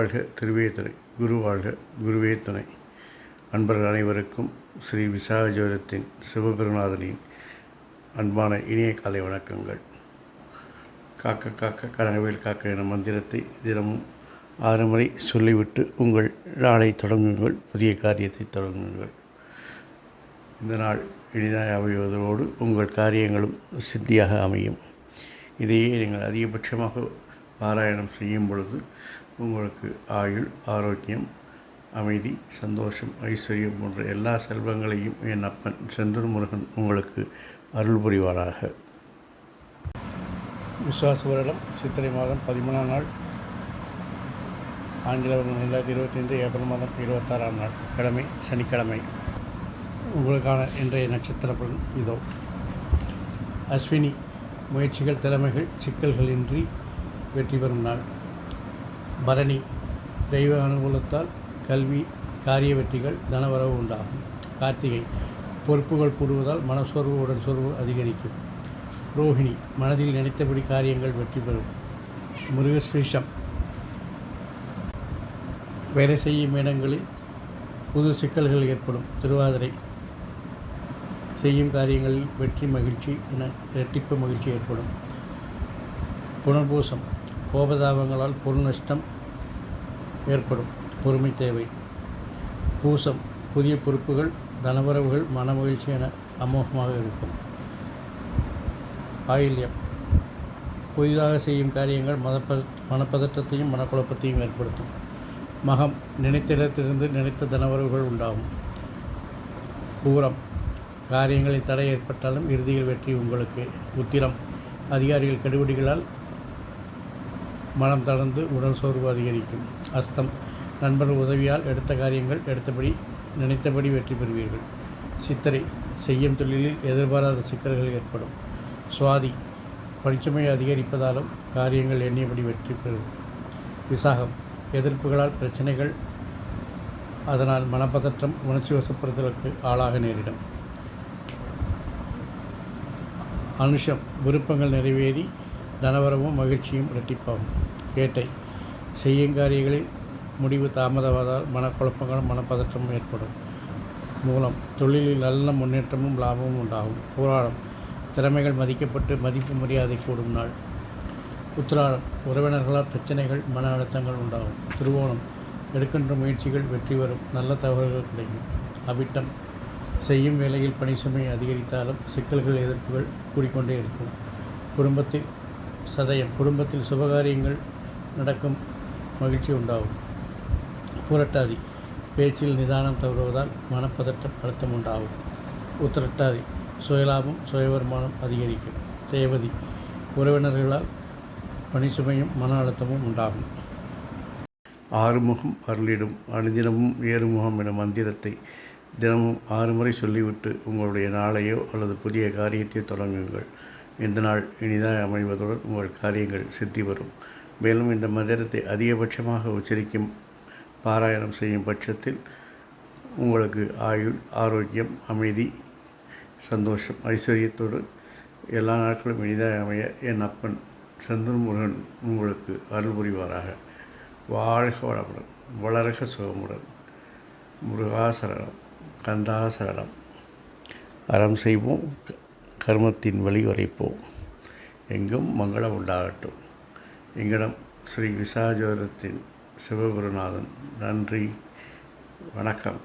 திருவாழ்க திருவே துணை, குருவாழ்க குருவே துணை. அன்பர்கள் அனைவருக்கும் ஸ்ரீ விசாக ஜோதிடத்தின் சிவகுருநாதனின் அன்பான இனிய காலை வணக்கங்கள். காக்க காக்க கனகவேல் காக்க என மந்திரத்தை தினமும் 6 முறை சொல்லிவிட்டு உங்கள் நாளை தொடங்குங்கள், புதிய காரியத்தை தொடங்குங்கள். இந்த நாள் இனிதாக அமைவதோடு உங்கள் காரியங்களும் சித்தியாக அமையும். இதையே நீங்கள் அதிகபட்சமாக பாராயணம் செய்யும் பொழுது உங்களுக்கு ஆயுள், ஆரோக்கியம், அமைதி, சந்தோஷம், ஐஸ்வர்யம் போன்ற எல்லா செல்வங்களையும் என் அப்பன் செந்தூர் முருகன் உங்களுக்கு அருள் புரிவாராக. விசுவாச வருடம் சித்திரை மாதம் 13ஆம் நாள், ஆங்கில வருடம் 2025 ஏப்ரல் மாதம் 26ஆம் நாள், கிழமை சனிக்கிழமை. உங்களுக்கான இன்றைய நட்சத்திர பலன் இதோ. அஸ்வினி, முயற்சிகள், திறமைகள், சிக்கல்களின்றி வெற்றி பெறும் நாள். பரணி, தெய்வ அனுகூலத்தால் கல்வி, காரிய வெற்றிகள், தனவரவு உண்டாகும். கார்த்திகை, பொறுப்புகள் கூடுவதால் மனசோர்வு, உடல் சோர்வு அதிகரிக்கும். ரோஹிணி, மனதில் நினைத்தபடி காரியங்கள் வெற்றி பெறும். மிருகஸ்ரீஷம், வேலை செய்யும் இடங்களில் புது சிக்கல்கள் ஏற்படும். திருவாதிரை, செய்யும் காரியங்களில் வெற்றி, மகிழ்ச்சி என இரட்டிப்பு மகிழ்ச்சி ஏற்படும். புனர்பூசம், கோபதாபங்களால் பொருள் நஷ்டம் ஏற்படும், பொறுமை தேவை. பூசம், புதிய பொறுப்புகள், தனவரவுகள், மன மகிழ்ச்சி என அமோகமாக இருக்கும். ஆயில்யம், புதிதாக செய்யும் காரியங்கள் மனப்பதற்றத்தையும் மனக்குழப்பத்தையும் ஏற்படுத்தும். மகம், நினைத்த இடத்திலிருந்து நினைத்த தனவரவுகள் உண்டாகும். பூரம், காரியங்களில் தடை ஏற்பட்டாலும் இறுதியில் வெற்றி உங்களுக்கு. உத்திரம், அதிகாரிகள் கெடுபிடிகளால் மனம் தளர்ந்து உடல் சோர்வு அதிகரிக்கும். அஸ்தம், நண்பர்கள் உதவியால் எடுத்த காரியங்கள் எடுத்தபடி நினைத்தபடி வெற்றி பெறுவீர்கள். சித்திரை, செய்யும் தொழிலில் எதிர்பாராத சிக்கல்கள் ஏற்படும். சுவாதி, பணிச்சுமை அதிகரிப்பதாலும் காரியங்கள் எண்ணியபடி வெற்றி பெறும். விசாகம், எதிர்ப்புகளால் பிரச்சனைகள், அதனால் மனப்பதற்றம், உணர்ச்சி வசப்படுதலுக்கு ஆளாக நேரிடும். அனுஷம், விருப்பங்கள் நிறைவேறி தனவரவும் மகிழ்ச்சியும் இரட்டிப்பாகும். கேட்டை, செய்யும் காரியங்களில் முடிவு தாமதமாவதால் மனக்குழப்பங்களும் மனப்பதற்றமும் ஏற்படும். மூலம், தொழிலில் நல்ல முன்னேற்றமும் லாபமும் உண்டாகும். போராடம், திறமைகள் மதிக்கப்பட்டு மதிப்பு மரியாதை கூடும் நாள். உத்திராடம், உறவினர்களால் பிரச்சனைகள், மன அழுத்தங்கள் உண்டாகும். திருவோணம், எடுக்கின்ற முயற்சிகள் வெற்றி வரும், நல்ல தகவல்கள் கிடைக்கும். அவிட்டம், செய்யும் வேலையில் பணி சுமை அதிகரித்தாலும் சிக்கல்கள், எதிர்ப்புகள் கூடிக்கொண்டே இருக்கும். குடும்பத்தில் சதயம், குடும்பத்தில் சுபகாரியங்கள் நடக்கும், மகிழ்ச்சி உண்டாகும். புரட்டாதி, பேச்சில் நிதானம் தவறுவதால் மனப்பதற்றம், அழுத்தம் உண்டாகும். உத்திரட்டாதி, சுயலாபம், சுய வருமானம் அதிகரிக்கும். தேவதி, உறவினர்களால் பணிசுமையும் மன அழுத்தமும் உண்டாகும். ஆறுமுகம் அருளிடும் அனுதினமும் ஏறுமுகம் என மந்திரத்தை தினமும் 6 முறை சொல்லிவிட்டு உங்களுடைய நாளையோ அல்லது புதிய காரியத்தை தொடங்குங்கள். இந்த நாள் இனிதாக அமைவதுடன் உங்கள் காரியங்கள் சித்தி வரும். மேலும் இந்த மந்திரத்தை அதிகபட்சமாக உச்சரிக்கும், பாராயணம் செய்யும் பட்சத்தில் உங்களுக்கு ஆயுள், ஆரோக்கியம், அமைதி, சந்தோஷம், ஐஸ்வர்யத்தோடு எல்லா நாட்களும் இனிதாக அமைய என் அப்பன் செந்தூர் முருகன் உங்களுக்கு அருள் புரிவாராக. வாழ்க வளமுடன், வளர்க சுகமுடன். முருகாசரணம், கந்தாசரணம். அறம் செய்வோம், கர்மத்தின் வழி உரைப்போம், எங்கும் மங்களம் உண்டாகட்டும். எங்களிடம் ஸ்ரீ விசாக ஜோதிடத்தின் சிவகுருநாதன். நன்றி, வணக்கம்.